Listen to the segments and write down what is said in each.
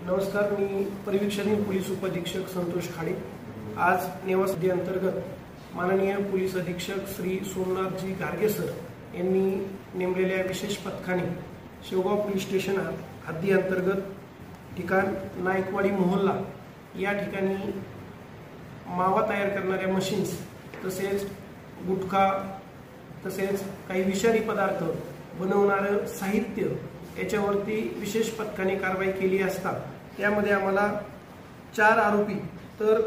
नमस्कार, मी परिवीक्षण पोलीस उपअधीक्षक संतोष खाडे। आज नेवासदी अंतर्गत माननीय पोलीस अधीक्षक श्री सोमनाथजी गार्गे सर यांनी नेमलेल्या विशेष पथकाने शेवगाव पोलीस स्टेशन हद्दी अंतर्गत ठिकाण नायकवाडी मोहल्ला या ठिकाणी मावा तयार करणाऱ्या मशीन्स तसेच गुटखा तसेच काही विषारी पदार्थ बनवणारे साहित्य याच्यावरती विशेष पथकाने कारवाई केली असता त्यामध्ये आम्हाला 4 आरोपी तर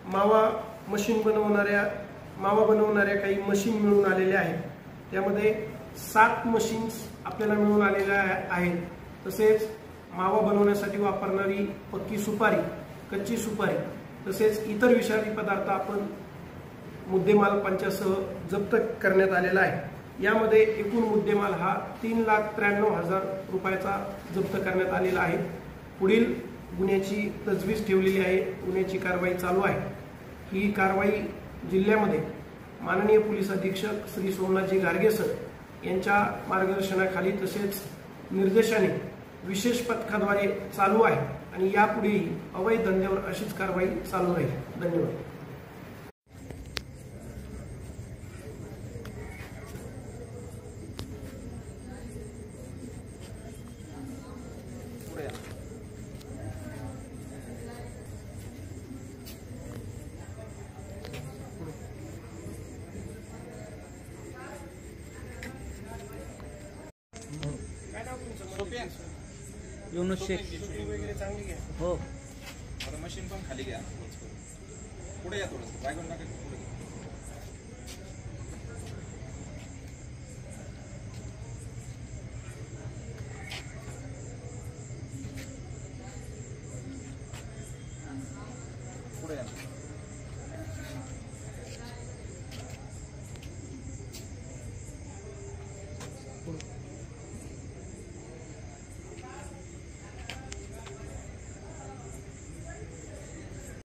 मावा बनवणाऱ्या काही मशीन मिळून आलेल्या आहेत। त्यामध्ये 7 मशीन्स आपल्याला मिळून आलेल्या आहेत। तसेच मावा बनवण्यासाठी वापरणारी पक्की सुपारी, कच्ची सुपारी तसेच इतर विषारी पदार्थ आपण मुद्देमाल पंचासह जप्त करण्यात आलेला आहे। यामध्ये एकूण मुद्देमाल हा 3,93,000 रुपयाचा जप्त करण्यात आलेला आहे। पुढील गुन्ह्याची तजवीज ठेवलेली आहे, गुन्ह्याची कारवाई चालू आहे। ही कारवाई जिल्ह्यामध्ये माननीय पोलीस अधीक्षक श्री सोमनाथजी गार्गे सर यांच्या मार्गदर्शनाखाली तसेच निर्देशाने विशेष पथकाद्वारे चालू आहे आणि यापुढेही अवैध धंद्यावर अशीच कारवाई चालू राहील। धन्यवाद। युनुस शेख वगैरे चांगली घ्या। हो, मशीन पण खाली घ्या, पुढे या, थोडंसं वायगॉन नका पुढे या।